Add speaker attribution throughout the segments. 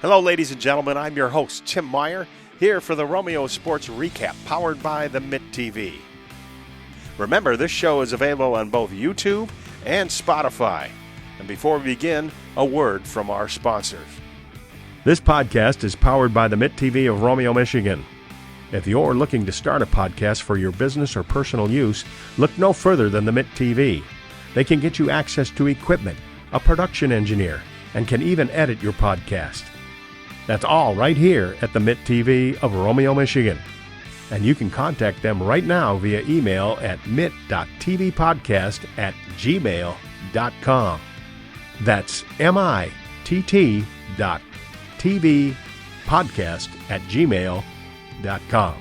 Speaker 1: Hello, ladies and gentlemen. I'm your host, Tim Meyer, here for the Romeo Sports Recap, powered by the Mitt TV. Remember, this show is available on both YouTube and Spotify. And before we begin, a word from our sponsors. This podcast is powered by the Mitt TV of Romeo, Michigan. If you're looking to start a podcast for your business or personal use, look no further than the Mitt TV. They can get you access to equipment, a production engineer, and can even edit your podcast. That's all right here at the Mitt TV of Romeo, Michigan. And you can contact them right now via email at mitt.tvpodcast@gmail.com. That's mitt.tvpodcast@gmail.com.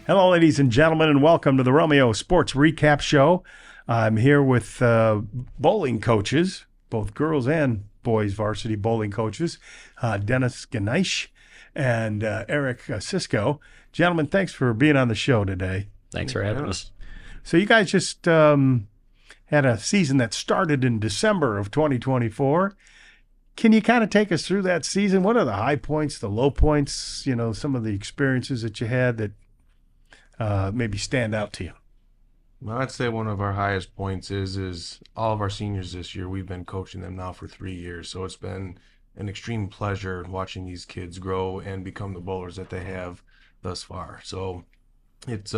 Speaker 1: Hello, ladies and gentlemen, and welcome to the Romeo Sports Recap Show. I'm here with bowling coaches, both girls and boys varsity bowling coaches, Dennis Ganesh and Eric Cisco. Gentlemen, thanks for being on the show today.
Speaker 2: Thanks for having us.
Speaker 1: So you guys just had a season that started in December of 2024. Can you kind of take us through that season? What are the high points, the low points, some of the experiences that you had that maybe stand out to you?
Speaker 3: Well, I'd say one of our highest points is all of our seniors this year. We've been coaching them now for 3 years, so it's been an extreme pleasure watching these kids grow and become the bowlers that they have thus far. So it's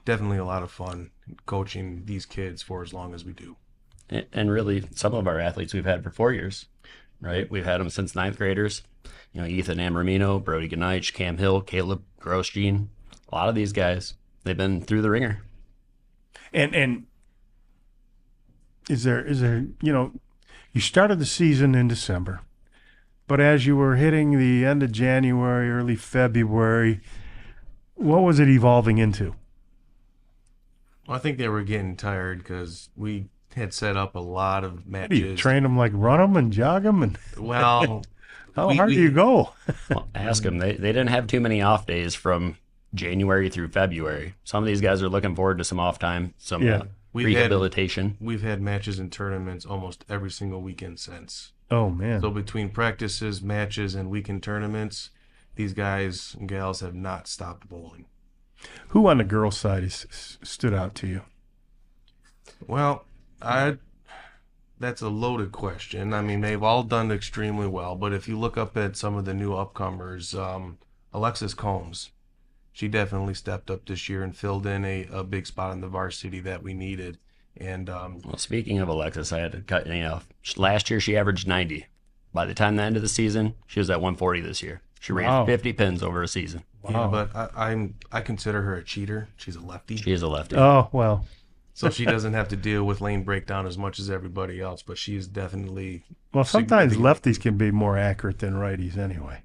Speaker 3: definitely a lot of fun coaching these kids for as long as we do.
Speaker 2: And really, some of our athletes we've had for 4 years, right? We've had them since ninth graders. Ethan Amormino, Brody Ganich, Cam Hill, Caleb Grosjean. A lot of these guys, they've been through the ringer.
Speaker 1: And is there you started the season in December, but as you were hitting the end of January, early February, what was it evolving into?
Speaker 3: Well, I think they were getting tired because we had set up a lot of matches.
Speaker 1: You train them like run them and jog them, and
Speaker 3: well,
Speaker 1: how hard do you go?
Speaker 2: Well, ask them. They didn't have too many off days from January through February. Some of these guys are looking forward to some off time, some rehabilitation.
Speaker 3: We've had matches and tournaments almost every single weekend since.
Speaker 1: Oh, man.
Speaker 3: So between practices, matches, and weekend tournaments, these guys and gals have not stopped bowling.
Speaker 1: Who on the girls' side stood out to you?
Speaker 3: Well, that's a loaded question. I mean, they've all done extremely well, but if you look up at some of the new upcomers, Alexis Combs, she definitely stepped up this year and filled in a big spot in the varsity that we needed. And
Speaker 2: well, speaking of Alexis, I had to cut. Last year she averaged 90. By the time the end of the season, she was at 140 this year. She ran 50 pins over a season.
Speaker 3: Wow. Yeah, but I consider her a cheater. She's a lefty.
Speaker 2: She is a lefty.
Speaker 1: Oh, well.
Speaker 3: So she doesn't have to deal with lane breakdown as much as everybody else, but she is definitely.
Speaker 1: Well, sometimes lefties can be more accurate than righties anyway.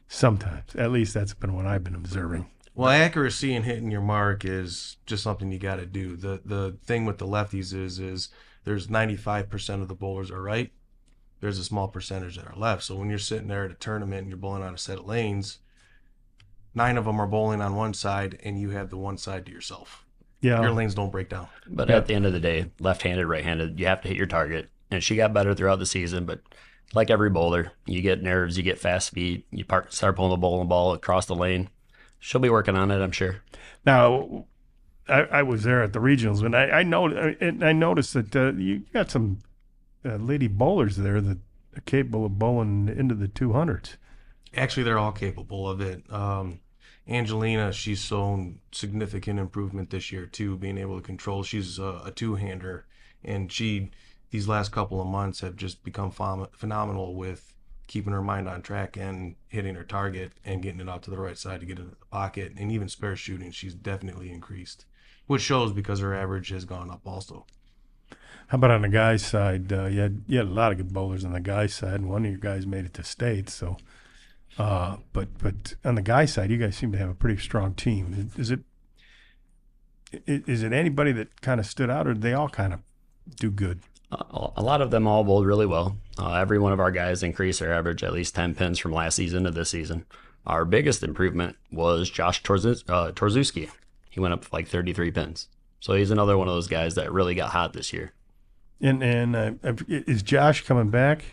Speaker 1: Sometimes. At least that's been what I've been observing.
Speaker 3: Well, accuracy and hitting your mark is just something you got to do. The thing with the lefties is there's 95% of the bowlers are right. There's a small percentage that are left. So when you're sitting there at a tournament and you're bowling on a set of lanes, 9 of them are bowling on one side and you have the one side to yourself.
Speaker 1: Yeah.
Speaker 3: Your lanes don't break down.
Speaker 2: But at the end of the day, left-handed, right-handed, you have to hit your target. And she got better throughout the season, but like every bowler, you get nerves, you get fast feet, you start pulling the bowling ball across the lane. She'll be working on it, I'm sure.
Speaker 1: Now, I was there at the regionals, and I noticed that you got some lady bowlers there that are capable of bowling into the 200s.
Speaker 3: Actually, they're all capable of it. Angelina, she's shown significant improvement this year, too, being able to control. She's a two-hander, and these last couple of months have just become phenomenal with keeping her mind on track and hitting her target and getting it out to the right side to get into the pocket. And even spare shooting, she's definitely increased, which shows because her average has gone up also.
Speaker 1: How about on the guys' side? You had a lot of good bowlers on the guys' side, and one of your guys made it to state. So, but on the guys' side, you guys seem to have a pretty strong team. Is it anybody that kind of stood out, or did they all kind of do good?
Speaker 2: A lot of them all bowled really well. Every one of our guys increased their average at least 10 pins from last season to this season. Our biggest improvement was Josh Torzuski. He went up like 33 pins. So he's another one of those guys that really got hot this year.
Speaker 1: And is Josh coming back?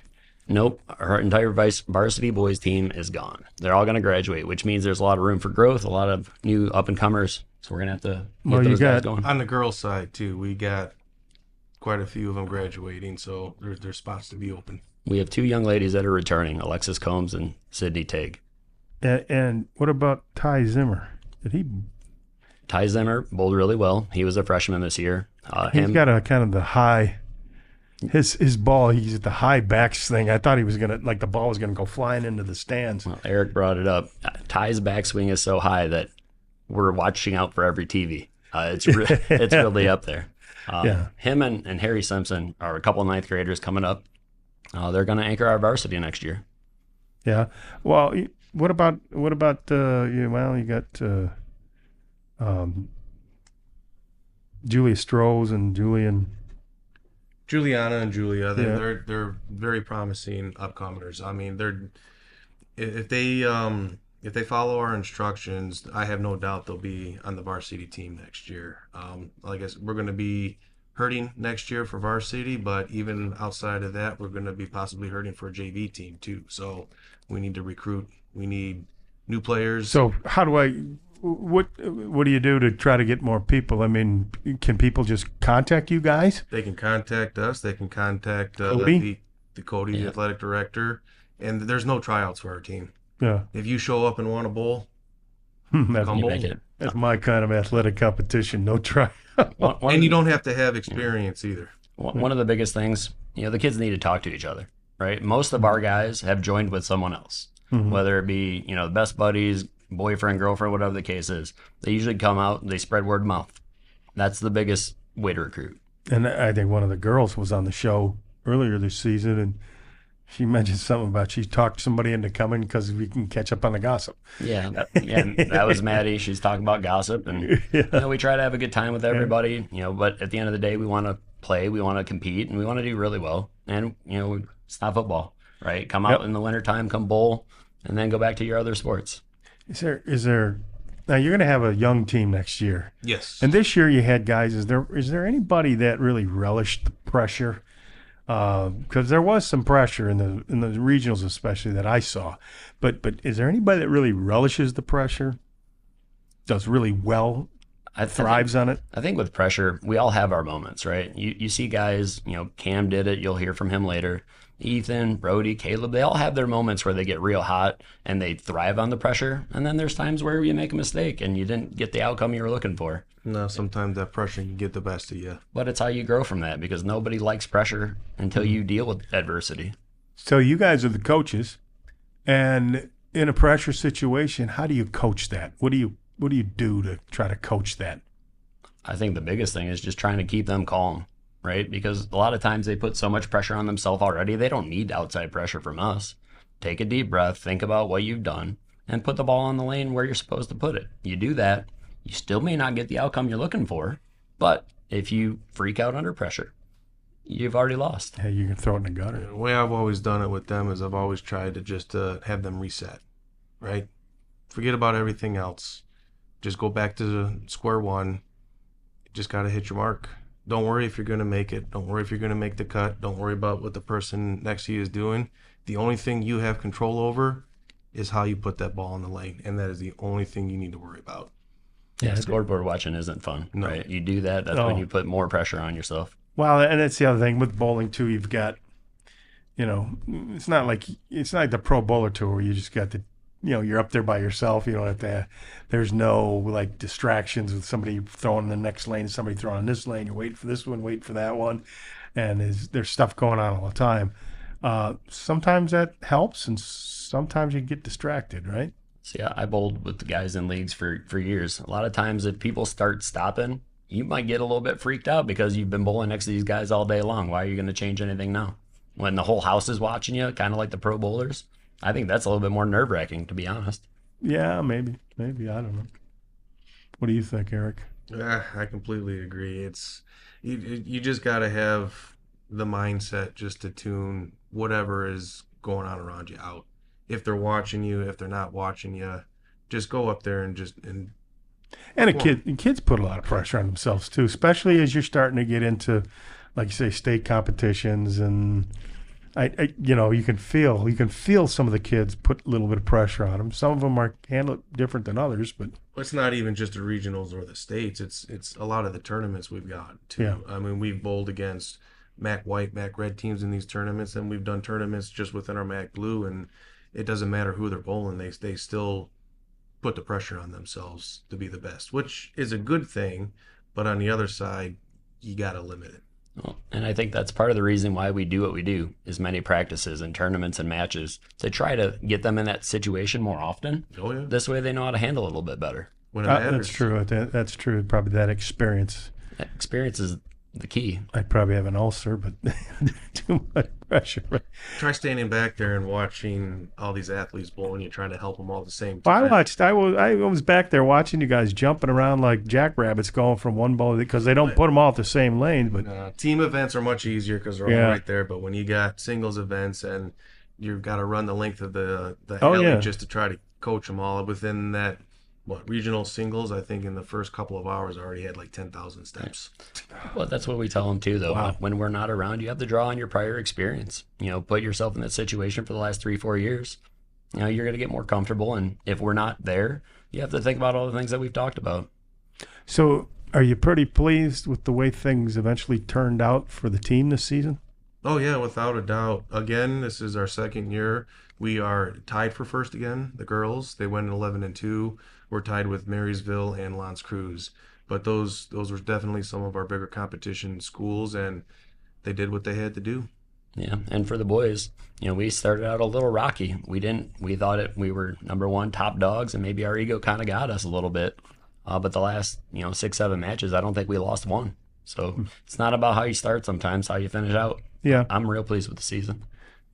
Speaker 2: Nope. Our entire varsity boys team is gone. They're all going to graduate, which means there's a lot of room for growth, a lot of new up-and-comers. So we're going to have to get those guys going.
Speaker 3: On the girls' side, too, we got quite a few of them graduating, so there's spots to be open.
Speaker 2: We have 2 young ladies that are returning, Alexis Combs and Sydney Teague.
Speaker 4: And what about Ty Zimmer?
Speaker 2: Ty Zimmer bowled really well. He was a freshman this year.
Speaker 4: He's got a kind of the high, his ball, he's at the high backswing. I thought he was going to, like the ball was going to go flying into the stands.
Speaker 2: Well, Eric brought it up. Ty's backswing is so high that we're watching out for every TV. It's really up there. Him and Harry Simpson are a couple of 9th graders coming up. They're going to anchor our varsity next year.
Speaker 4: Yeah. Well, what about you got Julia Strohs and
Speaker 3: Juliana and Julia. They're very promising upcomers. I mean, if they follow our instructions, I have no doubt they'll be on the varsity team next year. I guess we're going to be hurting next year for varsity, but even outside of that, we're going to be possibly hurting for a JV team too. So we need to recruit. We need new players.
Speaker 4: So what do you do to try to get more people? I mean, can people just contact you guys?
Speaker 3: They can contact us. They can contact
Speaker 4: Cody?
Speaker 3: The athletic director. And there's no tryouts for our team.
Speaker 4: Yeah.
Speaker 3: If you show up and want to bowl,
Speaker 4: come
Speaker 3: bowl.
Speaker 4: That's my kind of athletic competition. No try.
Speaker 3: And you don't have to have experience either.
Speaker 2: One of the biggest things, the kids need to talk to each other, right? Most of our guys have joined with someone else, whether it be, the best buddies, boyfriend, girlfriend, whatever the case is. They usually come out and they spread word of mouth. That's the biggest way to recruit.
Speaker 4: And I think one of the girls was on the show earlier this season, and she mentioned something about she talked somebody into coming because we can catch up on the gossip.
Speaker 2: Yeah, that was Maddie. She's talking about gossip, and we try to have a good time with everybody. But at the end of the day, we want to play, we want to compete, and we want to do really well. And it's not football, right? Come out in the wintertime, come bowl, and then go back to your other sports.
Speaker 4: Is there? Now you're going to have a young team next year.
Speaker 3: Yes.
Speaker 4: And this year you had guys. Is there anybody that really relished the pressure? Because there was some pressure in the regionals, especially that I saw. But is there anybody that really relishes the pressure? Does really well? Thrives on it?
Speaker 2: I think with pressure, we all have our moments, right? You see guys, Cam did it. You'll hear from him later. Ethan, Brody, Caleb, they all have their moments where they get real hot and they thrive on the pressure. And then there's times where you make a mistake and you didn't get the outcome you were looking for.
Speaker 3: No, sometimes that pressure can get the best of you.
Speaker 2: But it's how you grow from that, because nobody likes pressure until you deal with adversity.
Speaker 4: So you guys are the coaches, and in a pressure situation, how do you coach that? What do you do to try to coach that?
Speaker 2: I think the biggest thing is just trying to keep them calm, right? Because a lot of times they put so much pressure on themselves already, they don't need outside pressure from us. Take a deep breath, think about what you've done, and put the ball on the lane where you're supposed to put it. You do that, you still may not get the outcome you're looking for, but if you freak out under pressure, you've already lost.
Speaker 4: Yeah, you can throw it in the gutter.
Speaker 3: The way I've always done it with them is I've always tried to just have them reset, right? Forget about everything else. Just go back to square one. Just got to hit your mark. Don't worry if you're going to make it. Don't worry if you're going to make the cut. Don't worry about what the person next to you is doing. The only thing you have control over is how you put that ball in the lane, and that is the only thing you need to worry about.
Speaker 2: Yeah, scoreboard watching isn't fun, right? You do that, that's when you put more pressure on yourself.
Speaker 4: Well, and that's the other thing with bowling too. You've got, it's not like the pro bowler tour where you just got the, you're up there by yourself. You don't have to. There's no like distractions with somebody throwing in the next lane, somebody throwing in this lane. You're waiting for this one, waiting for that one, and there's stuff going on all the time. Sometimes that helps, and sometimes you get distracted, right?
Speaker 2: See, I bowled with the guys in leagues for years. A lot of times if people start stopping, you might get a little bit freaked out because you've been bowling next to these guys all day long. Why are you going to change anything now? When the whole house is watching you, kind of like the pro bowlers, I think that's a little bit more nerve-wracking, to be honest.
Speaker 4: Yeah, maybe. I don't know. What do you think, Eric?
Speaker 3: I completely agree. It's you just got to have the mindset just to tune whatever is going on around you out. If they're watching you, if they're not watching you, just go up there and
Speaker 4: kids put a lot of pressure on themselves too, especially as you're starting to get into, like you say, state competitions and you can feel some of the kids put a little bit of pressure on them. Some of them are handle it different than others, but
Speaker 3: It's not even just the regionals or the states. It's a lot of the tournaments we've got too.
Speaker 4: Yeah.
Speaker 3: I mean, we've bowled against MAC white, MAC red teams in these tournaments, and we've done tournaments just within our MAC blue, and it doesn't matter who they're bowling. They still put the pressure on themselves to be the best, which is a good thing. But on the other side, you got to limit it.
Speaker 2: Well, and I think that's part of the reason why we do what we do, is many practices and tournaments and matches to try to get them in that situation more often.
Speaker 3: Oh yeah.
Speaker 2: This way they know how to handle it a little bit better.
Speaker 3: When it matters.
Speaker 4: that's true. That's true. Probably that experience.
Speaker 2: That experience is the key.
Speaker 4: I'd probably have an ulcer, but too much pressure.
Speaker 3: Try standing back there and watching all these athletes bowl, and you're trying to help them all at the same
Speaker 4: Well,
Speaker 3: time.
Speaker 4: I was back there watching you guys jumping around like jackrabbits going from one bowl, because they don't put them all at the same lane. But
Speaker 3: Team events are much easier because they're all
Speaker 4: Yeah.
Speaker 3: right there. But when you got singles events and you've got to run the length of the
Speaker 4: Oh,
Speaker 3: alley
Speaker 4: yeah.
Speaker 3: just to try to coach them all within that, regional singles, I think in the first couple of hours I already had like 10,000 steps.
Speaker 2: Well, that's what we tell them too, though.
Speaker 4: Wow.
Speaker 2: When we're not around, you have to draw on your prior experience. Put yourself in that situation for the last 3-4 years. You're going to get more comfortable. And if we're not there, you have to think about all the things that we've talked about.
Speaker 4: so, are you pretty pleased with the way things eventually turned out for the team this season?
Speaker 3: Oh yeah, without a doubt. Again, this is our second year. We are tied for first again. The girls, they went 11-2. We're tied with Marysville and L'Anse Creuse. But those were definitely some of our bigger competition schools, and they did what they had to do.
Speaker 2: Yeah, and for the boys, we started out a little rocky. We thought we were number one top dogs, and maybe our ego kind of got us a little bit. But the last 6-7 matches, I don't think we lost one. So it's not about how you start sometimes, how you finish out.
Speaker 4: Yeah,
Speaker 2: I'm real pleased with the season.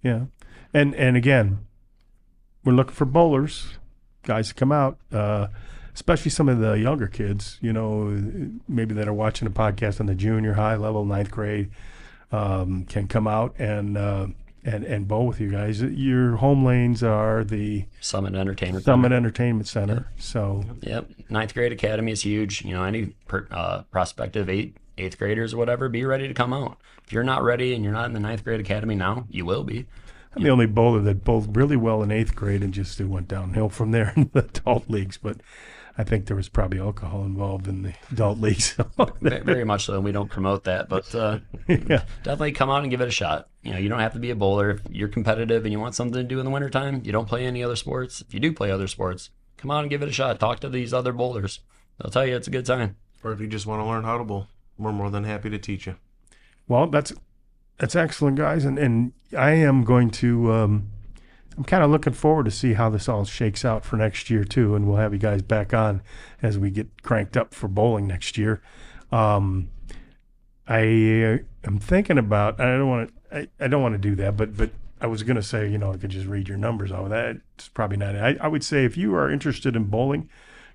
Speaker 4: yeah, and again, we're looking for bowlers, guys to come out, especially some of the younger kids. Maybe that are watching the podcast on the junior high level, 9th grade, can come out and bowl with you guys. Your home lanes are the
Speaker 2: Summit Entertainment
Speaker 4: Entertainment Center. So
Speaker 2: Yep. 9th grade academy is huge. Any prospective 8th graders or whatever, be ready to come out. If you're not ready and you're not in the 9th grade academy now, you will be.
Speaker 4: I'm the only bowler that bowled really well in 8th grade and just went downhill from there in the adult leagues. But I think there was probably alcohol involved in the adult leagues.
Speaker 2: Very much so, and we don't promote that. But
Speaker 4: Yeah.
Speaker 2: definitely come out and give it a shot. You don't have to be a bowler. If you're competitive and you want something to do in the wintertime, you don't play any other sports. If you do play other sports, come out and give it a shot. Talk to these other bowlers. They'll tell you it's a good time.
Speaker 3: Or if you just want to learn how to bowl, we're more than happy to teach you.
Speaker 4: Well, that's excellent, guys, and I am going to. I'm kind of looking forward to see how this all shakes out for next year too, and we'll have you guys back on as we get cranked up for bowling next year. I am thinking about. I don't want to do that, but I was going to say, I could just read your numbers over that. It's probably not. I would say if you are interested in bowling,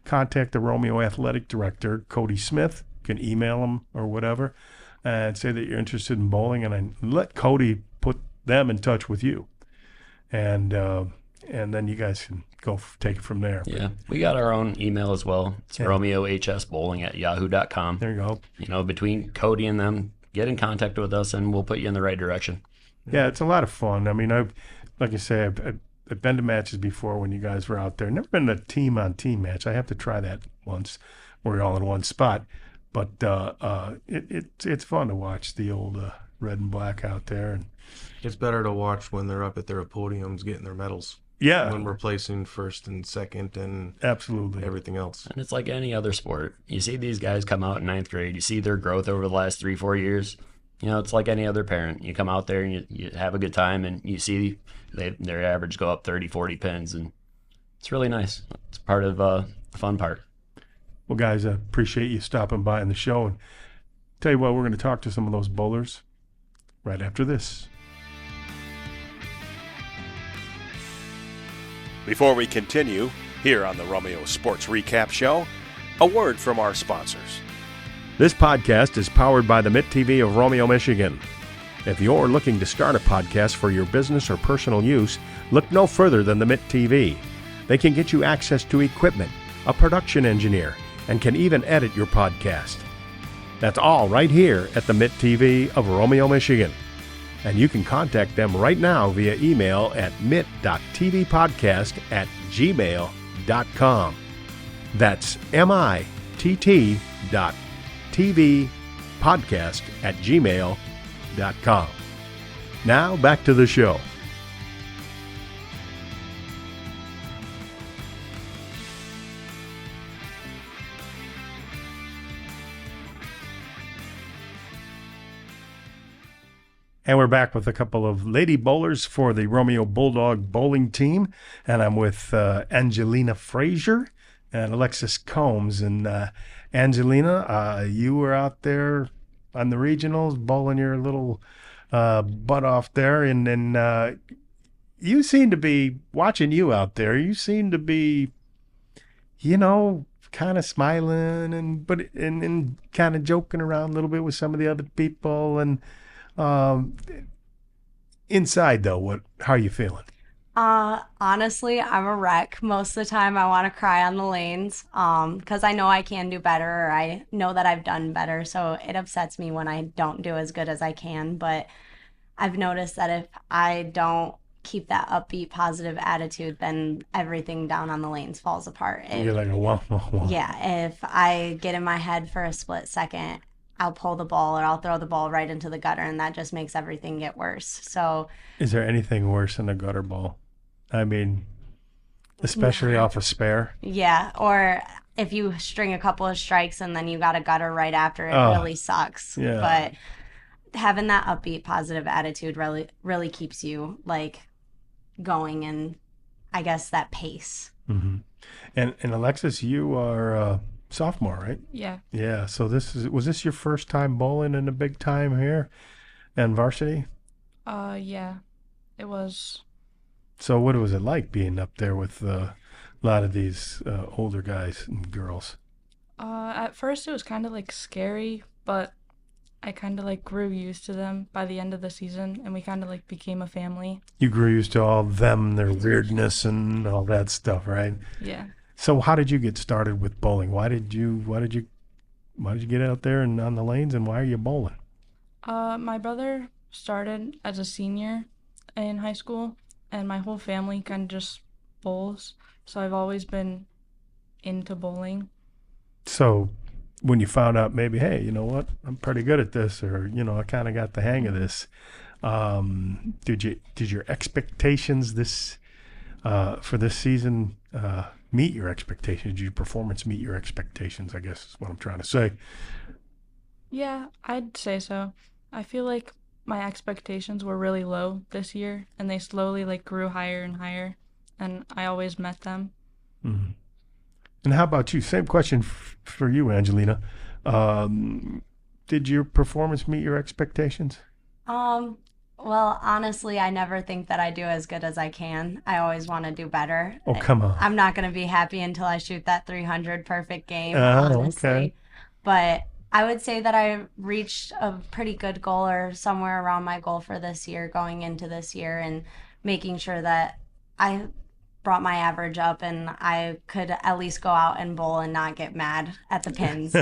Speaker 4: contact the Romeo Athletic Director, Cody Smith. You can email him or whatever, and say that you're interested in bowling, and let Cody put them in touch with you, and then you guys can go take it from there.
Speaker 2: Yeah, we got our own email as well. It's romeohsbowling@yahoo.com.
Speaker 4: There you go.
Speaker 2: Between Cody and them, get in contact with us, and we'll put you in the right direction.
Speaker 4: Yeah, it's a lot of fun. I mean, I've been to matches before when you guys were out there. Never been a team-on-team match. I have to try that once. We're all in one spot. But it's fun to watch the old red and black out there. And
Speaker 3: It's better to watch when they're up at their podiums getting their medals.
Speaker 4: yeah,
Speaker 3: When we're placing first and second and
Speaker 4: absolutely.
Speaker 3: everything else.
Speaker 2: And it's like any other sport. You see these guys come out in 9th grade. You see their growth over the last 3-4 years. It's like any other parent. You come out there and you have a good time, and you see their average go up 30, 40 pins. And it's really nice. It's part of the fun part.
Speaker 4: Well, guys, I appreciate you stopping by on the show. And tell you what, we're going to talk to some of those bowlers right after this.
Speaker 1: Before we continue, here on the Romeo Sports Recap Show, a word from our sponsors. This podcast is powered by the Mitt TV of Romeo, Michigan. If you're looking to start a podcast for your business or personal use, look no further than the Mitt TV. They can get you access to equipment, a production engineer, and can even edit your podcast. That's all right here at the Mitt TV of Romeo, Michigan. And you can contact them right now via email at mittt.tvpodcast@gmail.com. That's mittt.tvpodcast@gmail.com. Now back to the show. And we're back with a couple of lady bowlers for the Romeo Bulldog bowling team. And I'm with Angelina Frazier and Alexis Combs. And Angelina, you were out there on the regionals bowling your little butt off there. And then you seem to be, watching you out there, you seem to be, kind of smiling and kind of joking around a little bit with some of the other people. And inside though, how are you feeling?
Speaker 5: Honestly, I'm a wreck. Most of the time I want to cry on the lanes, because I know I can do better, or I know that I've done better. So it upsets me when I don't do as good as I can. But I've noticed that if I don't keep that upbeat, positive attitude, then everything down on the lanes falls apart.
Speaker 4: You're like a wah, wah, wah.
Speaker 5: Yeah, if I get in my head for a split second, I'll pull the ball or I'll throw the ball right into the gutter, and that just makes everything get worse. So,
Speaker 4: is there anything worse than a gutter ball? I mean, especially off a spare.
Speaker 5: Yeah, or if you string a couple of strikes and then you got a gutter right after, it really sucks.
Speaker 4: Yeah.
Speaker 5: But having that upbeat, positive attitude really keeps you going, and I guess that pace.
Speaker 4: Mm-hmm. And Alexis, you are sophomore, right?
Speaker 6: Yeah.
Speaker 4: Yeah. So was this your first time bowling in a big time here and varsity?
Speaker 6: Yeah, it was.
Speaker 4: So what was it like being up there with a lot of these older guys and girls?
Speaker 6: At first it was kind of scary, but I kind of grew used to them by the end of the season, and we kind of became a family.
Speaker 4: You grew used to all of them, their weirdness and all that stuff, right?
Speaker 6: Yeah.
Speaker 4: So how did you get started with bowling? Why did you get out there and on the lanes, and why are you bowling?
Speaker 6: My brother started as a senior in high school, and my whole family kind of just bowls, so I've always been into bowling. So
Speaker 4: when you found out maybe, hey, you know what, I'm pretty good at this, or I kind of got the hang of this, did your expectations for this season meet your expectations? Did your performance meet your expectations, I guess is what I'm trying to say.
Speaker 6: Yeah, I'd say so. I feel like my expectations were really low this year, and they slowly grew higher and higher, and I always met them.
Speaker 4: Mm-hmm. And how about you? Same question for you, Angelina. Did your performance meet your expectations?
Speaker 5: Well, honestly, I never think that I do as good as I can. I always want to do better.
Speaker 4: Oh, come on.
Speaker 5: I'm not going to be happy until I shoot that 300 perfect game, honestly.
Speaker 4: Okay.
Speaker 5: But I would say that I reached a pretty good goal, or somewhere around my goal for this year, going into this year, and making sure that I brought my average up and I could at least go out and bowl and not get mad at the pins,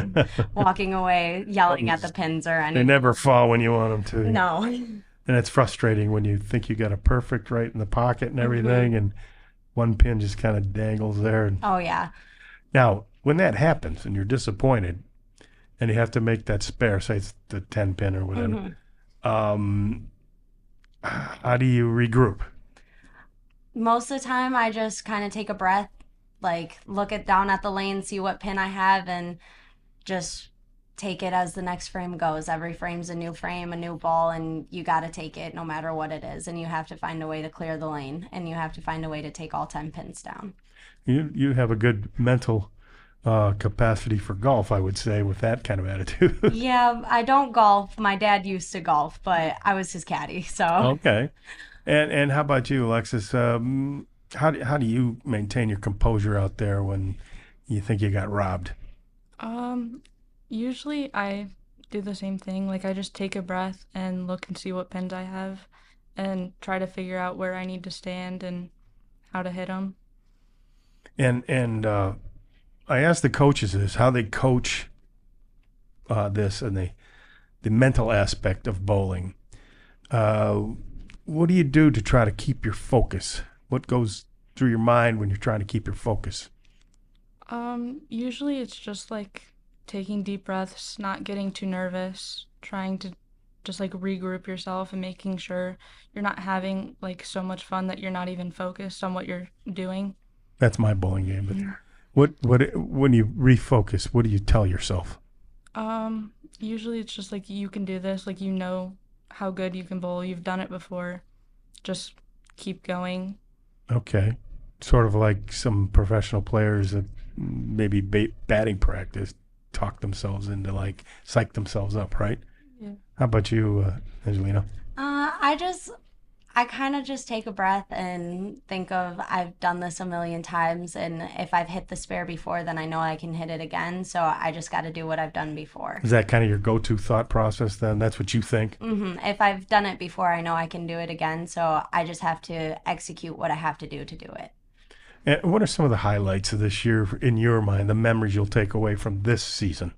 Speaker 5: walking away yelling at the pins or anything.
Speaker 4: They never fall when you want them to.
Speaker 5: No.
Speaker 4: And it's frustrating when you think you got a perfect right in the pocket and everything, and one pin just kind of dangles there. And
Speaker 5: oh, yeah.
Speaker 4: now, when that happens and you're disappointed and you have to make that spare, say it's the 10 pin or whatever, how do you regroup?
Speaker 5: Most of the time, I just kind of take a breath, look down at the lane, see what pin I have, and just take it as the next frame goes. Every frame's a new frame, a new ball, and you got to take it no matter what it is. And you have to find a way to clear the lane, and you have to find a way to take all 10 pins down.
Speaker 4: You have a good mental capacity for golf, I would say, with that kind of attitude.
Speaker 5: Yeah, I don't golf. My dad used to golf, but I was his caddy, so.
Speaker 4: Okay. And how about you, Alexis? How do you maintain your composure out there when you think you got robbed?
Speaker 6: Usually I do the same thing. I just take a breath and look and see what pins I have and try to figure out where I need to stand and how to hit them.
Speaker 4: And I asked the coaches this, how they coach this and the mental aspect of bowling. What do you do to try to keep your focus? What goes through your mind when you're trying to keep your focus?
Speaker 6: Usually it's just like taking deep breaths, not getting too nervous, trying to just like regroup yourself and making sure you're not having like so much fun that you're not even focused on what you're doing.
Speaker 4: That's my bowling game. But when you refocus, what do you tell yourself?
Speaker 6: Usually it's just like you can do this, like you know how good you can bowl, you've done it before. Just keep going.
Speaker 4: Okay. Sort of like some professional players that maybe batting practice talk themselves into like psych themselves up, right?
Speaker 6: Yeah.
Speaker 4: How about you, Angelina?
Speaker 5: I kind of just take a breath and think of I've done this a million times, and if I've hit the spare before, then I know I can hit it again. So I just got to do what I've done before.
Speaker 4: Is that kind of your go-to thought process then? That's what you think?
Speaker 5: If I've done it before, I know I can do it again. So I just have to execute what I have to do it.
Speaker 4: And what are some of the highlights of this year in your mind, the memories you'll take away from this season?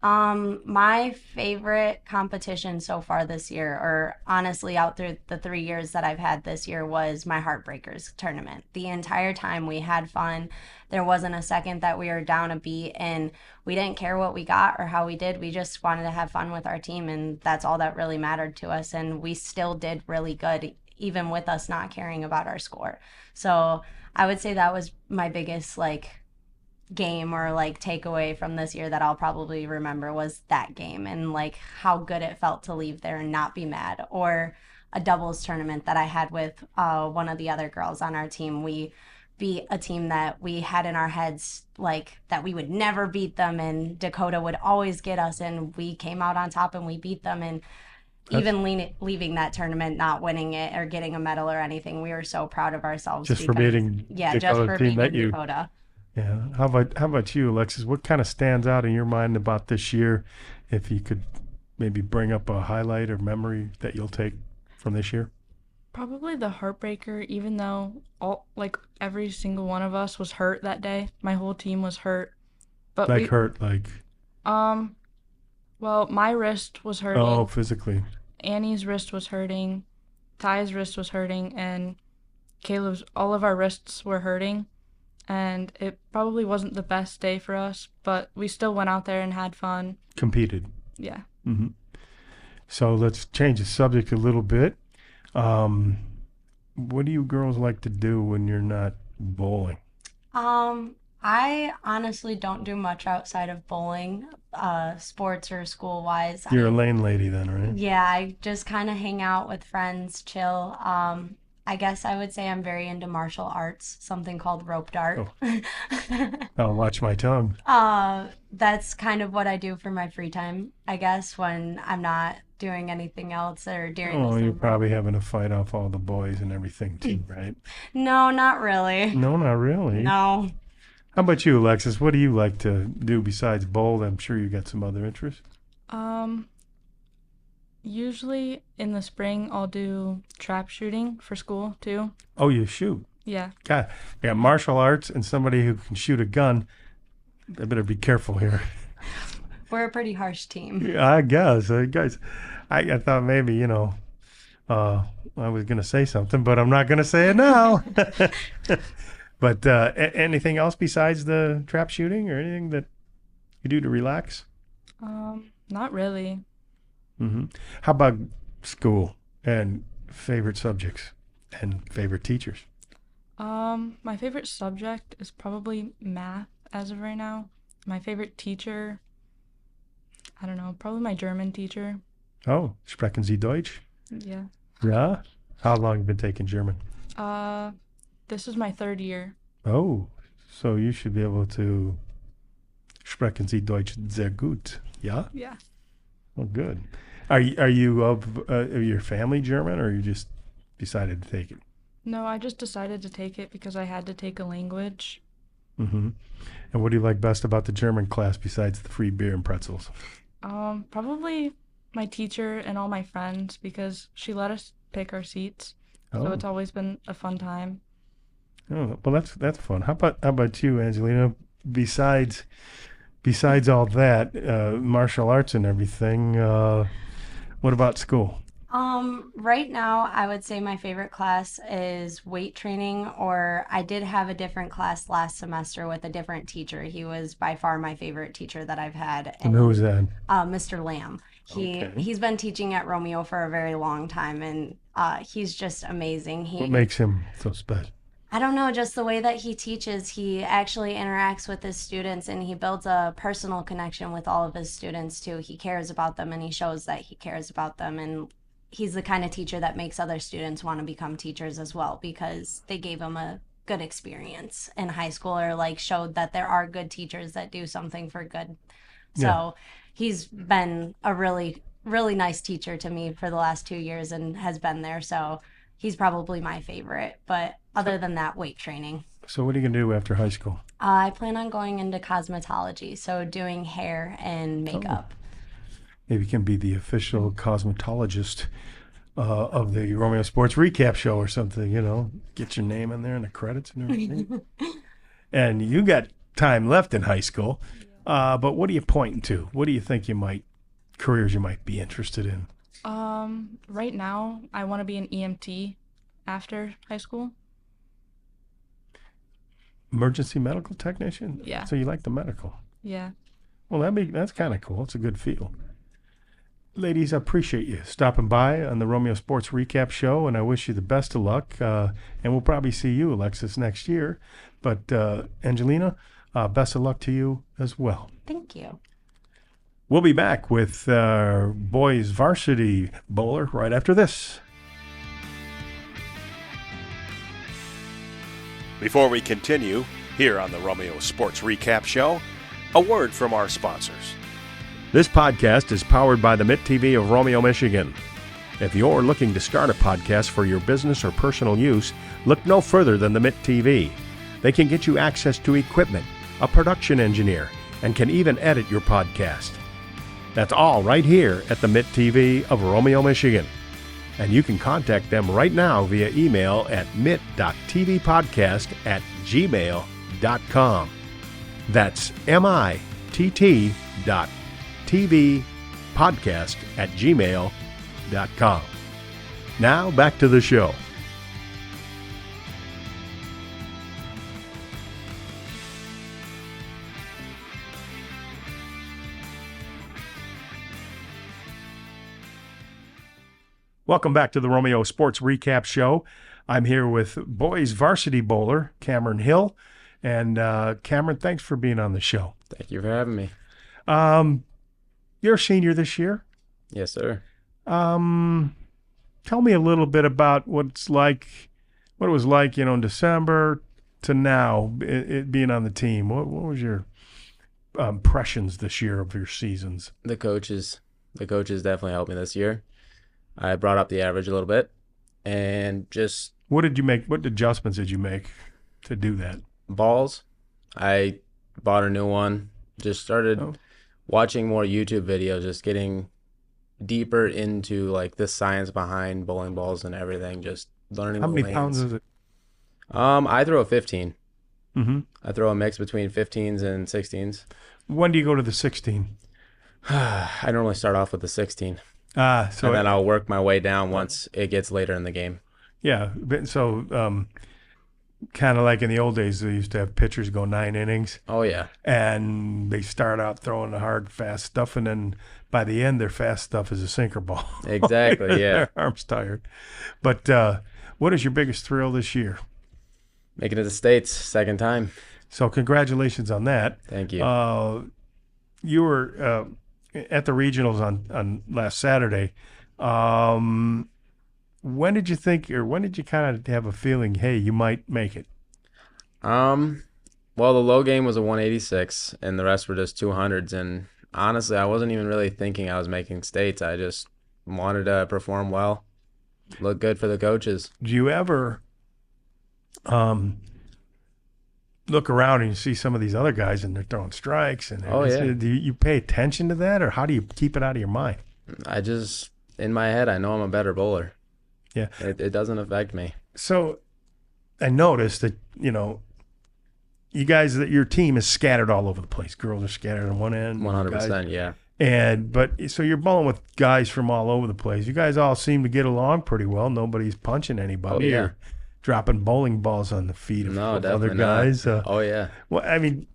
Speaker 5: My favorite competition so far this year, or honestly out through the 3 years that I've had this year, was my Heartbreakers tournament. The entire time we had fun. There wasn't a second that we were down a beat, and we didn't care what we got or how we did. We just wanted to have fun with our team, and that's all that really mattered to us. And we still did really good, even with us not caring about our score. So I would say that was my biggest game or takeaway from this year that I'll probably remember, was that game and how good it felt to leave there and not be mad. Or a doubles tournament that I had with one of the other girls on our team. We beat a team that we had in our heads that we would never beat them, and Dakota would always get us, and we came out on top and we beat them. And even leaving that tournament, not winning it or getting a medal or anything, we were so proud of ourselves.
Speaker 4: Just for beating
Speaker 5: Dakota.
Speaker 4: Yeah. How about you, Alexis? What kind of stands out in your mind about this year? If you could maybe bring up a highlight or memory that you'll take from this year.
Speaker 6: Probably the heartbreaker, even though every single one of us was hurt that day. My whole team was hurt. But well, my wrist was hurting.
Speaker 4: Oh, physically.
Speaker 6: Annie's wrist was hurting. Ty's wrist was hurting, and Caleb's, all of our wrists were hurting. And it probably wasn't the best day for us, but we still went out there and had fun.
Speaker 4: Competed.
Speaker 6: Yeah.
Speaker 4: Mm-hmm. So let's change the subject a little bit. What do you girls like to do when you're not bowling?
Speaker 5: I honestly don't do much outside of bowling, sports or school-wise.
Speaker 4: You're a lane lady then, right?
Speaker 5: Yeah, I just kind of hang out with friends, chill. I guess I would say I'm very into martial arts, something called rope dart.
Speaker 4: Oh. I'll watch my tongue.
Speaker 5: That's kind of what I do for my free time, I guess, when I'm not doing anything else or during the summer.
Speaker 4: You're probably having to fight off all the boys and everything too, right?
Speaker 5: No, not really.
Speaker 4: No, not really.
Speaker 5: No.
Speaker 4: How about you, Alexis? What do you like to do besides bowl? I'm sure you got some other interests.
Speaker 6: Usually in the spring, I'll do trap shooting for school too.
Speaker 4: Oh, you shoot?
Speaker 6: Yeah.
Speaker 4: God, I got martial arts and somebody who can shoot a gun. I better be careful here.
Speaker 5: We're a pretty harsh team.
Speaker 4: I guess. Guys, I thought maybe, I was going to say something, but I'm not going to say it now. But anything else besides the trap shooting or anything that you do to relax?
Speaker 6: Not really.
Speaker 4: Mm-hmm. How about school and favorite subjects and favorite teachers?
Speaker 6: My favorite subject is probably math as of right now. My favorite teacher, I don't know, probably my German teacher.
Speaker 4: Oh, sprechen Sie Deutsch?
Speaker 6: Yeah.
Speaker 4: Yeah? How long have you been taking German?
Speaker 6: This is my 3rd year.
Speaker 4: Oh, so you should be able to sprechen Sie Deutsch sehr gut, yeah?
Speaker 6: Yeah.
Speaker 4: Well, good. Are you of your family German, or you just decided to take it?
Speaker 6: No, I just decided to take it because I had to take a language.
Speaker 4: Mm-hmm. And what do you like best about the German class besides the free beer and pretzels?
Speaker 6: Probably my teacher and all my friends, because she let us pick our seats.
Speaker 4: Oh.
Speaker 6: So it's always been a fun time.
Speaker 4: Oh, well, that's fun. How about you, Angelina? Besides all that, martial arts and everything, what about school?
Speaker 5: Right now, I would say my favorite class is weight training, or I did have a different class last semester with a different teacher. He was by far my favorite teacher that I've had.
Speaker 4: And who was that?
Speaker 5: Mr. Lamb.
Speaker 4: Okay.
Speaker 5: He's been teaching at Romeo for a very long time, and he's just amazing.
Speaker 4: What makes him so special?
Speaker 5: I don't know, just the way that he teaches, he actually interacts with his students and he builds a personal connection with all of his students too. He cares about them and he shows that he cares about them, and he's the kind of teacher that makes other students want to become teachers as well because they gave him a good experience in high school, or like showed that there are good teachers that do something for good. So
Speaker 4: Yeah.
Speaker 5: he's been a really, really nice teacher to me for the last 2 years and has been there. So he's probably my favorite. But other than that, weight training.
Speaker 4: So what are you going to do after high school?
Speaker 5: I plan on going into cosmetology, so doing hair and makeup.
Speaker 4: Maybe you can be the official cosmetologist of the Romeo Sports Recap Show or something, get your name in there in the credits and everything. And you got time left in high school, but what are you pointing to? What do you think careers you might be interested in?
Speaker 6: Right now, I want to be an EMT after high school.
Speaker 4: Emergency medical technician?
Speaker 6: Yeah.
Speaker 4: So you like the medical?
Speaker 6: Yeah.
Speaker 4: Well, that's kind of cool. It's a good field. Ladies, I appreciate you stopping by on the Romeo Sports Recap Show, and I wish you the best of luck. And we'll probably see you, Alexis, next year. But Angelina, best of luck to you as well.
Speaker 5: Thank you.
Speaker 4: We'll be back with boys varsity bowler right after this.
Speaker 1: Before we continue, here on the Romeo Sports Recap Show, a word from our sponsors. This podcast is powered by the Mitt TV of Romeo, Michigan. If you're looking to start a podcast for your business or personal use, look no further than the Mitt TV. They can get you access to equipment, a production engineer, and can even edit your podcast. That's all right here at the Mitt TV of Romeo, Michigan. And you can contact them right now via email at mitt.tvpodcast@gmail.com. That's mitt.tvpodcast@gmail.com. Now back to the show. Welcome back to the Romeo Sports Recap Show. I'm here with boys varsity bowler Cameron Hill. And Cameron, thanks for being on the show.
Speaker 2: Thank you for having me.
Speaker 4: You're a senior this year.
Speaker 2: Yes, sir.
Speaker 4: Tell me a little bit about what it was like, in December to now, it being on the team. What was your impressions this year of your seasons?
Speaker 2: The coaches definitely helped me this year. I brought up the average a little bit, and just
Speaker 4: what did you make? What adjustments did you make to do that?
Speaker 2: Balls. I bought a new one. Just started watching more YouTube videos, just getting deeper into like the science behind bowling balls and everything. Just learning.
Speaker 4: How
Speaker 2: the
Speaker 4: many
Speaker 2: lanes.
Speaker 4: pounds is it?
Speaker 2: I throw a 15.
Speaker 4: Mm-hmm.
Speaker 2: I throw a mix between 15s and 16s.
Speaker 4: When do you go to the 16?
Speaker 2: I normally start off with the 16.
Speaker 4: So
Speaker 2: and then I'll work my way down once it gets later in the game.
Speaker 4: Yeah. So kind of like in the old days, they used to have pitchers go 9 innings.
Speaker 2: Oh, yeah.
Speaker 4: And they start out throwing the hard, fast stuff, and then by the end, their fast stuff is a sinker ball.
Speaker 2: Exactly, yeah.
Speaker 4: Their arm's tired. But what is your biggest thrill this year?
Speaker 2: Making it to the States, second time.
Speaker 4: So congratulations on that.
Speaker 2: Thank you.
Speaker 4: You were at the regionals on last Saturday. When did you think, or when did you kind of have a feeling, hey, you might make it?
Speaker 2: Well, the low game was a 186, and the rest were just 200s. And honestly, I wasn't even really thinking I was making states. I just wanted to perform well, look good for the coaches.
Speaker 4: Do you ever look around and you see some of these other guys and they're throwing strikes? And do you pay attention to that, or how do you keep it out of your mind?
Speaker 2: I just, in my head, I know I'm a better bowler.
Speaker 4: Yeah.
Speaker 2: It doesn't affect me.
Speaker 4: So I noticed that, you guys, that your team is scattered all over the place. Girls are scattered on one end.
Speaker 2: 100%, yeah.
Speaker 4: But so you're bowling with guys from all over the place. You guys all seem to get along pretty well. Nobody's punching anybody.
Speaker 2: Oh, yeah.
Speaker 4: Or dropping bowling balls on the feet of other
Speaker 2: definitely
Speaker 4: guys.
Speaker 2: not. Oh, yeah.
Speaker 4: Well, I mean,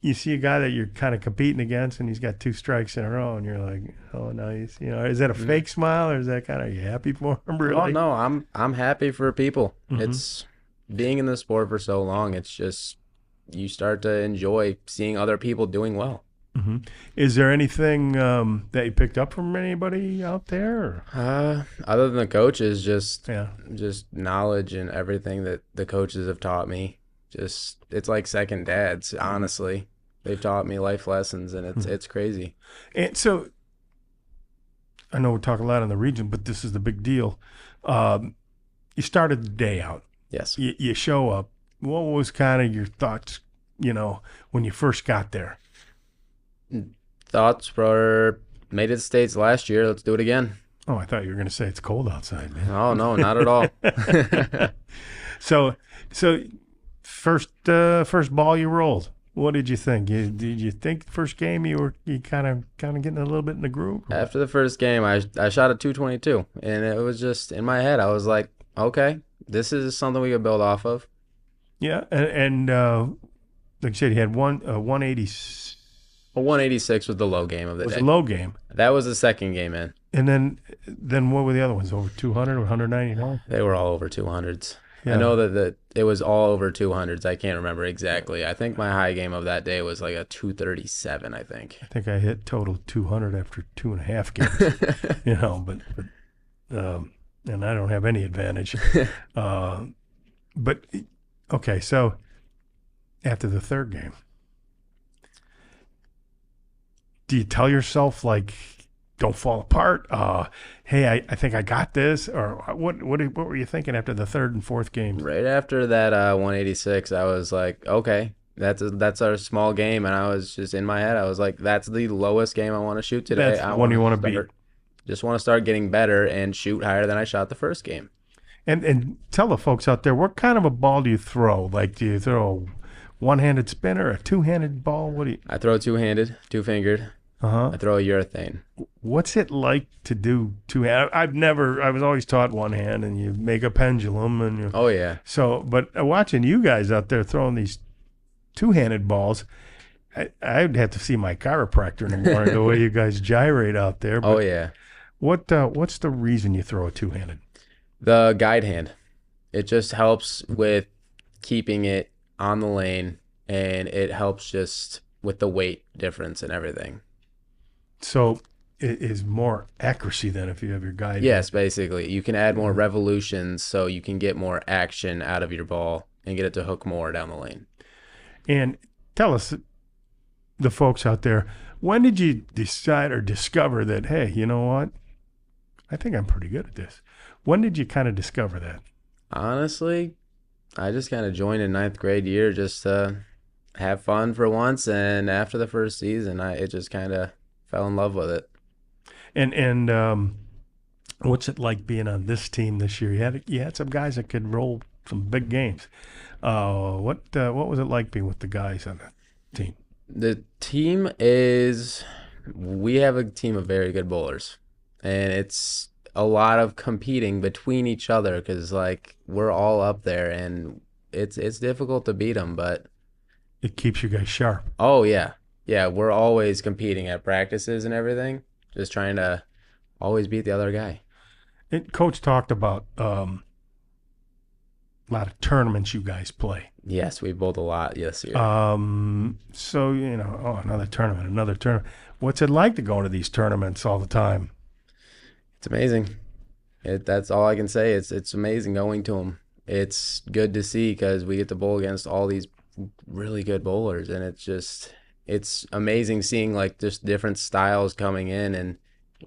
Speaker 4: you see a guy that you're kind of competing against, and he's got 2 strikes in a row, and you're like, "Oh, nice." Is that a fake smile, or is that kind of, you happy for him? Really?
Speaker 2: Oh, no, I'm happy for people.
Speaker 4: Mm-hmm.
Speaker 2: It's being in the sport for so long. It's just you start to enjoy seeing other people doing well.
Speaker 4: Mm-hmm. Is there anything that you picked up from anybody out there?
Speaker 2: Other than the coaches, just
Speaker 4: Yeah.
Speaker 2: knowledge and everything that the coaches have taught me. It's like second dads, honestly. They've taught me life lessons, and it's crazy.
Speaker 4: And so, I know we talk a lot in the region, but this is the big deal. You started the day out.
Speaker 2: Yes.
Speaker 4: You show up. What was kind of your thoughts, when you first got there?
Speaker 2: Thoughts were, made it to the States last year. Let's do it again.
Speaker 4: Oh, I thought you were going to say it's cold outside, man.
Speaker 2: Oh, no, not at all.
Speaker 4: So first ball you rolled. What did you think? Did you think the first game you kind of getting a little bit in the groove? Or?
Speaker 2: After the first game, I shot a 222, and it was just in my head. I was like, okay, this is something we could build off of.
Speaker 4: Yeah, and like you said, you had 180.
Speaker 2: Well, 186 was the low game of the
Speaker 4: Was
Speaker 2: day.
Speaker 4: a low game.
Speaker 2: That was the second game in.
Speaker 4: And then what were the other ones? Over 200 or 199?
Speaker 2: They were all over 200s.
Speaker 4: Yeah.
Speaker 2: I know that it was all over 200s. I can't remember exactly. I think my high game of that day was like a 237, I think.
Speaker 4: I think I hit total 200 after 2.5 games. And I don't have any advantage. But okay, so after the third game, do you tell yourself, like, don't fall apart? Hey, I think I got this, or what were you thinking after the third and fourth games?
Speaker 2: Right after that 186, I was like, okay, that's our small game, and I was just in my head. I was like, that's the lowest game I want to shoot today.
Speaker 4: That's the one you want to beat.
Speaker 2: Just want to start getting better and shoot higher than I shot the first game.
Speaker 4: And tell the folks out there, what kind of a ball do you throw? Like, do you throw a one-handed spinner, a two-handed ball? What do you?
Speaker 2: I throw two-handed, two-fingered.
Speaker 4: Uh-huh.
Speaker 2: I throw a urethane.
Speaker 4: What's it like to do two-handed? I was always taught one hand, and you make a pendulum, and you.
Speaker 2: Oh yeah.
Speaker 4: So, but watching you guys out there throwing these two-handed balls, I'd have to see my chiropractor in the morning the way you guys gyrate out there. But
Speaker 2: oh yeah.
Speaker 4: What's the reason you throw a two-handed?
Speaker 2: The guide hand. It just helps with keeping it on the lane, and it helps just with the weight difference and everything.
Speaker 4: So it is more accuracy than if you have your guide.
Speaker 2: Yes, basically. You can add more revolutions so you can get more action out of your ball and get it to hook more down the lane.
Speaker 4: And tell us, the folks out there, when did you decide or discover that, hey, you know what? I think I'm pretty good at this. When did you kind of discover that?
Speaker 2: Honestly, I just kind of joined in 9th grade year just to have fun for once. And after the first season, it just kind of fell in love with it.
Speaker 4: And what's it like being on this team this year? You had some guys that could roll some big games. What was it like being with the guys on the team?
Speaker 2: The team we have a team of very good bowlers, and it's a lot of competing between each other because like we're all up there, and it's difficult to beat them, but
Speaker 4: it keeps you guys sharp.
Speaker 2: Oh yeah. Yeah, we're always competing at practices and everything, just trying to always beat the other guy.
Speaker 4: And Coach talked about a lot of tournaments you guys play.
Speaker 2: Yes, we bowled a lot this year.
Speaker 4: So, another tournament. What's it like to go to these tournaments all the time?
Speaker 2: It's amazing. That's all I can say. It's amazing going to them. It's good to see because we get to bowl against all these really good bowlers, and it's amazing seeing like just different styles coming in, and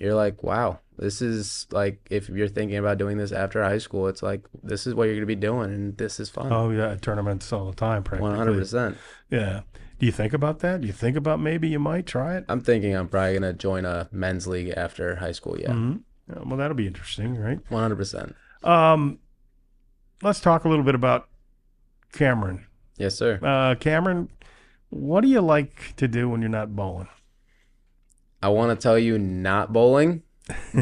Speaker 2: you're like, wow, this is like, if you're thinking about doing this after high school, it's like, this is what you're going to be doing, and this is fun.
Speaker 4: Oh yeah, tournaments all the time, practically.
Speaker 2: 100%.
Speaker 4: Yeah. Do you think about that? Do you think about maybe you might try it?
Speaker 2: I'm thinking I'm probably going to join a men's league after high school, yeah.
Speaker 4: Mm-hmm. Yeah, well, that'll be interesting, right?
Speaker 2: 100%.
Speaker 4: Let's talk a little bit about Cameron.
Speaker 2: Yes, sir.
Speaker 4: Cameron, what do you like to do when you're not bowling?
Speaker 7: I want to tell you not bowling,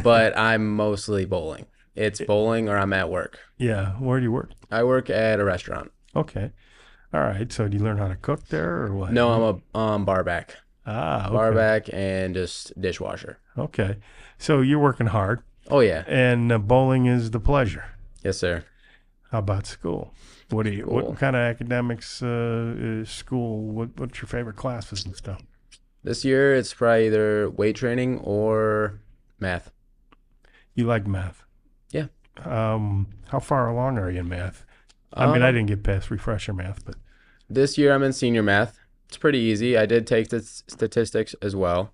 Speaker 7: but I'm mostly bowling. It's bowling or I'm at work.
Speaker 4: Yeah. Where do you work?
Speaker 7: I work at a restaurant.
Speaker 4: Okay. All right. So do you learn how to cook there or what?
Speaker 7: No, I'm a bar back.
Speaker 4: Okay.
Speaker 7: Bar back and just dishwasher.
Speaker 4: Okay. So you're working hard.
Speaker 7: Oh, yeah.
Speaker 4: And bowling is the pleasure.
Speaker 7: Yes, sir.
Speaker 4: How about school? What kind of academics is school? What's your favorite classes and stuff?
Speaker 7: This year, it's probably either weight training or math.
Speaker 4: You like math?
Speaker 7: Yeah.
Speaker 4: How far along are you in math? I mean, I didn't get past refresher math, but
Speaker 7: this year I'm in senior math. It's pretty easy. I did take the statistics as well.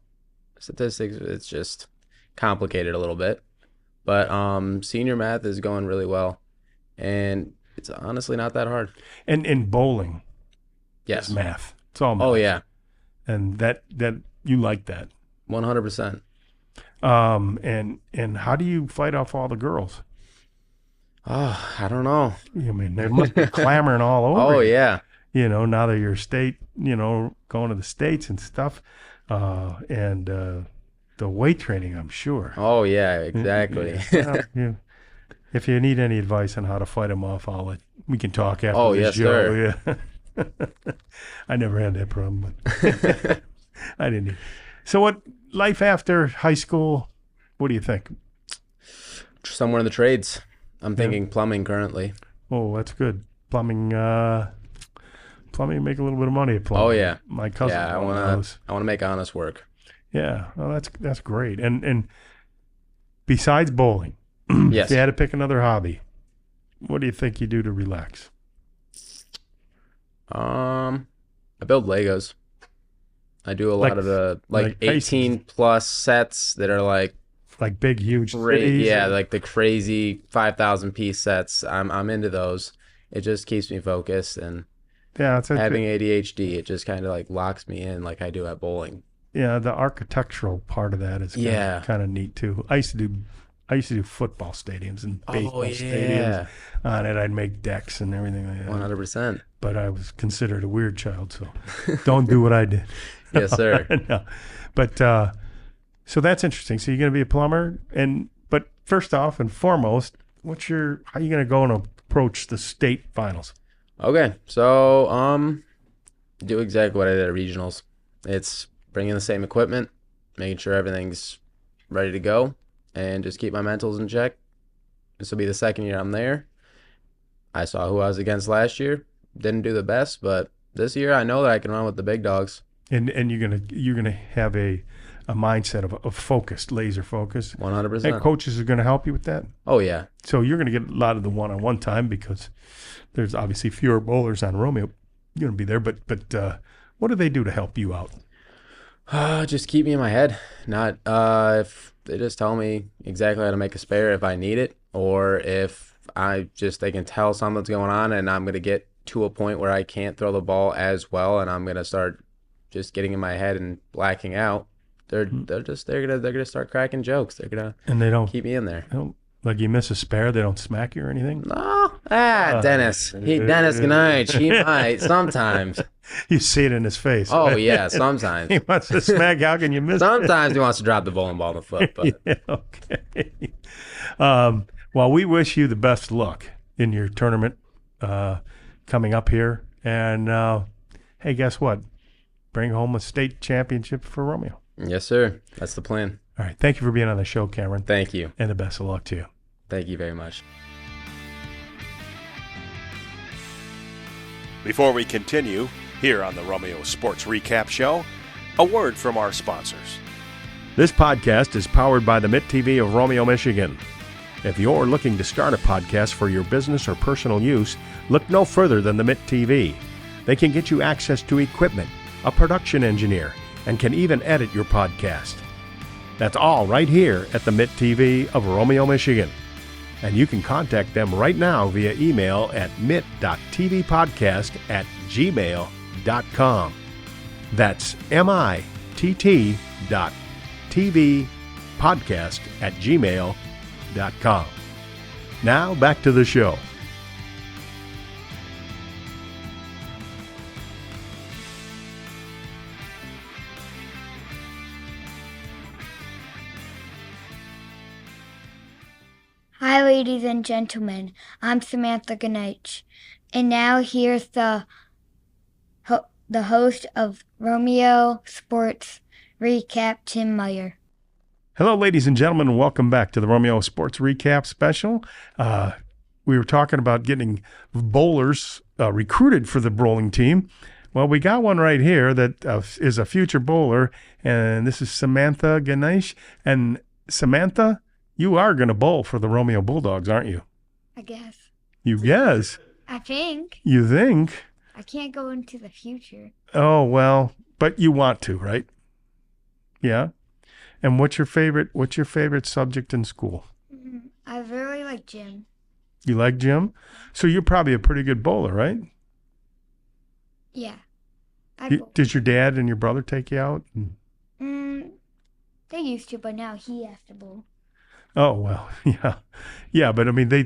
Speaker 7: Statistics, it's just complicated a little bit. But senior math is going really well. And it's honestly not that hard.
Speaker 4: And in bowling,
Speaker 7: yes,
Speaker 4: it's math. It's all math.
Speaker 7: Oh, yeah.
Speaker 4: And that you like that.
Speaker 7: 100%.
Speaker 4: And how do you fight off all the girls?
Speaker 7: Oh, I don't know.
Speaker 4: I mean, they must be clamoring all over.
Speaker 7: Oh,
Speaker 4: you.
Speaker 7: yeah.
Speaker 4: Now that you're state, going to the States and stuff, and the weight training, I'm sure.
Speaker 7: Oh, yeah, exactly.
Speaker 4: Well, if you need any advice on how to fight them off, we can talk after
Speaker 7: Oh,
Speaker 4: this
Speaker 7: yes,
Speaker 4: show.
Speaker 7: sir.
Speaker 4: Yeah. I never had that problem, but I didn't. So what, life after high school, what do you think?
Speaker 7: Somewhere in the trades. I'm thinking plumbing currently.
Speaker 4: Oh, that's good. Plumbing, make a little bit of money at plumbing.
Speaker 7: Oh, yeah.
Speaker 4: My cousin.
Speaker 7: Yeah, I want to make honest work.
Speaker 4: Yeah, well, that's great. And besides bowling,
Speaker 7: Yes.
Speaker 4: if you had to pick another hobby, what do you think you do to relax?
Speaker 7: I build Legos. I do a lot of the
Speaker 4: like
Speaker 7: 18 plus sets that are like
Speaker 4: big, huge cities?
Speaker 7: yeah, like the crazy 5,000 piece sets. I'm into those. It just keeps me focused, and having ADHD, it just kind of like locks me in like I do at bowling.
Speaker 4: Yeah, the architectural part of that is kind of neat too. I used to do football stadiums and baseball stadiums. On it, I'd make decks and everything like that.
Speaker 7: 100%.
Speaker 4: But I was considered a weird child, so don't do what I did.
Speaker 7: Yes, sir.
Speaker 4: No. But so that's interesting. So you're going to be a plumber, but first off and foremost, how are you going to go and approach the state finals?
Speaker 7: Okay, so do exactly what I did at regionals. It's bringing the same equipment, making sure everything's ready to go, and just keep my mentals in check. This will be the second year I'm there. I saw who I was against last year. Didn't do the best, but this year I know that I can run with the big dogs. And
Speaker 4: you're gonna have a mindset of focused, laser focus.
Speaker 7: 100%.
Speaker 4: And coaches are gonna help you with that.
Speaker 7: Oh yeah.
Speaker 4: So you're gonna get a lot of the one-on-one time because there's obviously fewer bowlers on Romeo. You're gonna be there, but what do they do to help you out?
Speaker 7: Just keep me in my head. Not if they just tell me exactly how to make a spare if I need it, or if they can tell something's going on and I'm gonna get to a point where I can't throw the ball as well, and I'm gonna start just getting in my head and blacking out. They're gonna start cracking jokes. They don't keep me in there.
Speaker 4: Like you miss a spare, they don't smack you or anything?
Speaker 7: No. Dennis. Dennis Gnarch. He might sometimes.
Speaker 4: You see it in his face.
Speaker 7: Oh, yeah, sometimes.
Speaker 4: He wants to smack. How can you miss
Speaker 7: Sometimes he wants to drop the bowling ball in the foot. But.
Speaker 4: Yeah, okay. Well, we wish you the best luck in your tournament coming up here. And, hey, guess what? Bring home a state championship for Romeo.
Speaker 7: Yes, sir. That's the plan.
Speaker 4: All right. Thank you for being on the show, Cameron.
Speaker 7: Thank you.
Speaker 4: And the best of luck to you.
Speaker 7: Thank you very much.
Speaker 1: Before we continue, here on the Romeo Sports Recap Show, a word from our sponsors. This podcast is powered by the Mitt TV of Romeo, Michigan. If you're looking to start a podcast for your business or personal use, look no further than the Mitt TV. They can get you access to equipment, a production engineer, and can even edit your podcast. That's all right here at the Mitt TV of Romeo, Michigan. And you can contact them right now via email at mitt.tvpodcast@gmail.com. That's mitt.tvpodcast@gmail.com. Now back to the show.
Speaker 8: ladies and gentlemen. I'm Samantha Ganich. And now here's the host of Romeo Sports Recap, Tim Meyer.
Speaker 4: Hello, ladies and gentlemen, and welcome back to the Romeo Sports Recap Special. We were talking about getting bowlers recruited for the bowling team. Well, we got one right here that is a future bowler, and this is Samantha Ganesh. And Samantha, you are going to bowl for the Romeo Bulldogs, aren't you?
Speaker 8: I guess.
Speaker 4: You guess?
Speaker 8: I think.
Speaker 4: You think?
Speaker 8: I can't go into the future.
Speaker 4: Oh, well, but you want to, right? Yeah? And what's your favorite subject in school?
Speaker 8: I really like gym.
Speaker 4: You like gym? So you're probably a pretty good bowler, right?
Speaker 8: Yeah.
Speaker 4: Did your dad and your brother take you out?
Speaker 8: They used to, but now he has to bowl.
Speaker 4: Oh, well, yeah. Yeah, but I mean, they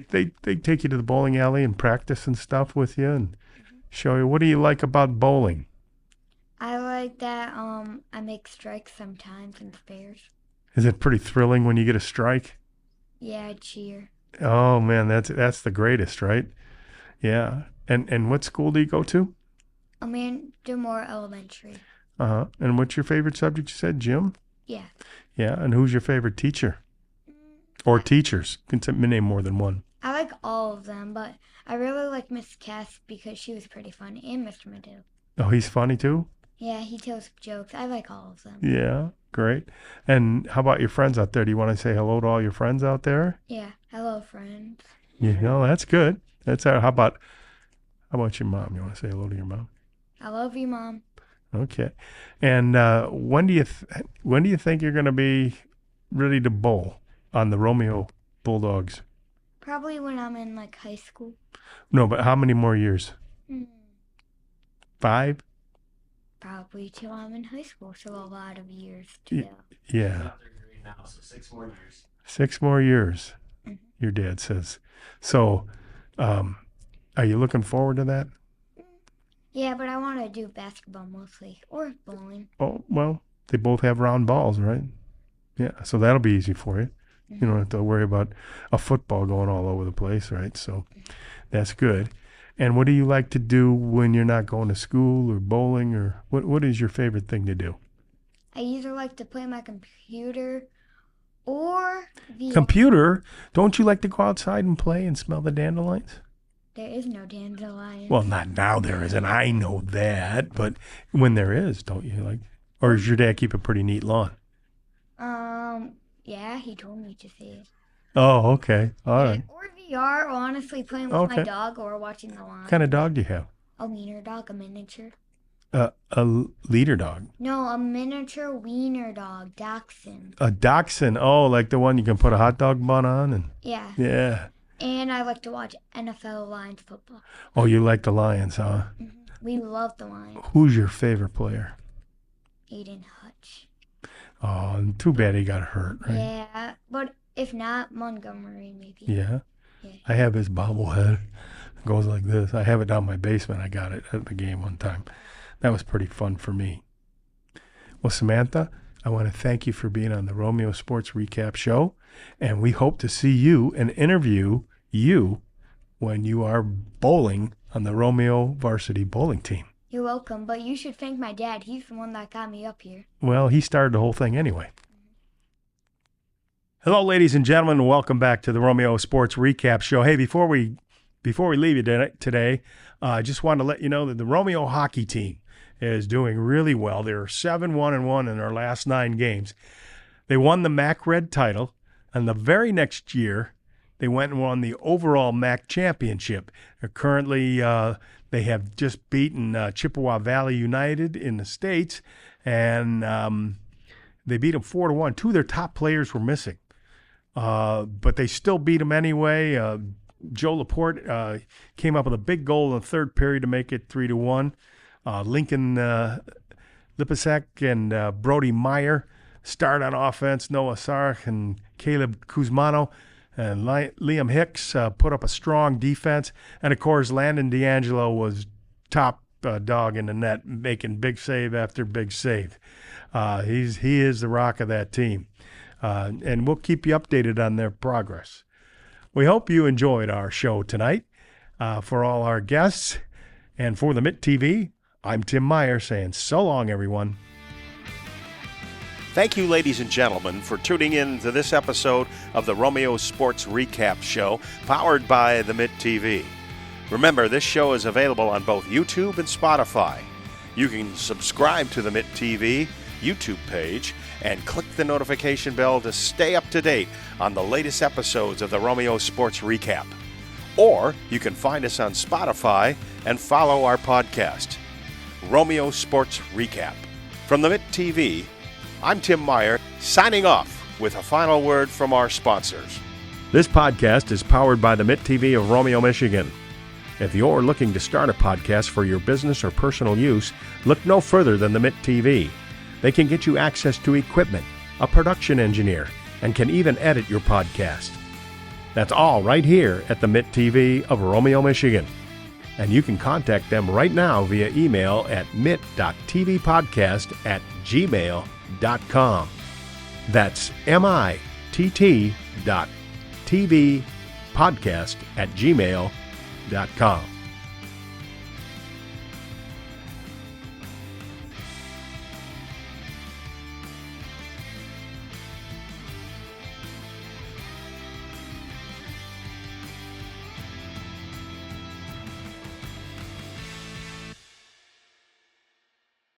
Speaker 4: take you to the bowling alley and practice and stuff with you and show you. What do you like about bowling?
Speaker 8: I like that I make strikes sometimes and spares.
Speaker 4: Is it pretty thrilling when you get a strike?
Speaker 8: Yeah, I cheer.
Speaker 4: Oh, man, that's the greatest, right? Yeah. And what school do you go to?
Speaker 8: Demore Elementary.
Speaker 4: Uh-huh. And what's your favorite subject, you said? Gym?
Speaker 8: Yeah.
Speaker 4: Yeah, and who's your favorite teacher? Or teachers? You can name more than one.
Speaker 8: I like all of them, but I really like Miss Cass because she was pretty funny, and Mr. Madu.
Speaker 4: Oh, he's funny too?
Speaker 8: Yeah, he tells jokes. I like all of them.
Speaker 4: Yeah, great. And how about your friends out there? Do you want to say hello to all your friends out there?
Speaker 8: Yeah, hello, friends.
Speaker 4: Yeah, no, that's good. How about your mom? You want to say hello to your mom?
Speaker 8: I love you, Mom.
Speaker 4: Okay. And when do you think you're going to be ready to bowl on the Romeo Bulldogs?
Speaker 8: Probably when I'm in high school.
Speaker 4: No, but how many more years? 5?
Speaker 8: Probably till I'm in high school, so a lot of years to go.
Speaker 4: Yeah.
Speaker 2: Now, so 6 more years.
Speaker 4: 6 more years, your dad says. So, are you looking forward to that?
Speaker 8: Yeah, but I want to do basketball mostly, or bowling.
Speaker 4: Oh, well, they both have round balls, right? Yeah, so that'll be easy for you. You don't have to worry about a football going all over the place, right? So that's good. And what do you like to do when you're not going to school or bowling, or what is your favorite thing to do?
Speaker 8: I either like to play my computer or the...
Speaker 4: Computer? Don't you like to go outside and play and smell the dandelions?
Speaker 8: There is no dandelion.
Speaker 4: Well, not now there isn't. I know that. But when there is, don't you like? Or does your dad keep a pretty neat lawn?
Speaker 8: Yeah, he told me to say it.
Speaker 4: Oh, okay. All right.
Speaker 8: Or VR, or honestly playing with my dog or watching the lawn.
Speaker 4: What kind of dog do you have?
Speaker 8: A wiener dog, a miniature.
Speaker 4: A leader dog?
Speaker 8: No, a miniature wiener dog, dachshund.
Speaker 4: A dachshund. Oh, like the one you can put a hot dog bun on? And
Speaker 8: Yeah.
Speaker 4: Yeah.
Speaker 8: And I like to watch NFL Lions football.
Speaker 4: Oh, you like the Lions, huh?
Speaker 8: We love the Lions.
Speaker 4: Who's your favorite player?
Speaker 8: Aiden Hutch.
Speaker 4: Oh, too bad he got hurt, right?
Speaker 8: Yeah, but if not, Montgomery maybe.
Speaker 4: Yeah?
Speaker 8: Yeah.
Speaker 4: I have his bobblehead. It goes like this. I have it down in my basement. I got it at the game one time. That was pretty fun for me. Well, Samantha, I want to thank you for being on the Romeo Sports Recap Show, and we hope to see you and interview you when you are bowling on the Romeo varsity bowling team.
Speaker 8: You're welcome, but you should thank my dad. He's the one that got me up here.
Speaker 4: Well, he started the whole thing anyway. Hello, ladies and gentlemen, and welcome back to the Romeo Sports Recap Show. Hey, before we leave you today, I just wanted to let you know that the Romeo hockey team is doing really well. They're 7-1-1 in their last 9 games. They won the MAC Red title, and the very next year, they went and won the overall MAC championship. They're currently, they have just beaten Chippewa Valley United in the States, and they beat them 4-1. 2 of their top players were missing, but they still beat them anyway. Joe Laporte came up with a big goal in the third period to make it 3-1. Lincoln Lipasek and Brody Meyer start on offense. Noah Sark and Caleb Kuzmano and Liam Hicks put up a strong defense. And, of course, Landon D'Angelo was top dog in the net, making big save after big save. He is the rock of that team. And we'll keep you updated on their progress. We hope you enjoyed our show tonight. For all our guests and for the Mitt TV, I'm Tim Meyer saying so long, everyone.
Speaker 1: Thank you, ladies and gentlemen, for tuning in to this episode of the Romeo Sports Recap Show, powered by the Mitt TV. Remember, this show is available on both YouTube and Spotify. You can subscribe to the Mitt TV YouTube page and click the notification bell to stay up to date on the latest episodes of the Romeo Sports Recap. Or you can find us on Spotify and follow our podcast, Romeo Sports Recap. From the Mitt TV, I'm Tim Meyer, signing off with a final word from our sponsors.
Speaker 4: This podcast is powered by the Mitt TV of Romeo, Michigan. If you're looking to start a podcast for your business or personal use, look no further than the Mitt TV. They can get you access to equipment, a production engineer, and can even edit your podcast. That's all right here at the Mitt TV of Romeo, Michigan. And you can contact them right now via email at mitt.tvpodcast@gmail.com. That's mitt.tvpodcast@gmail.com.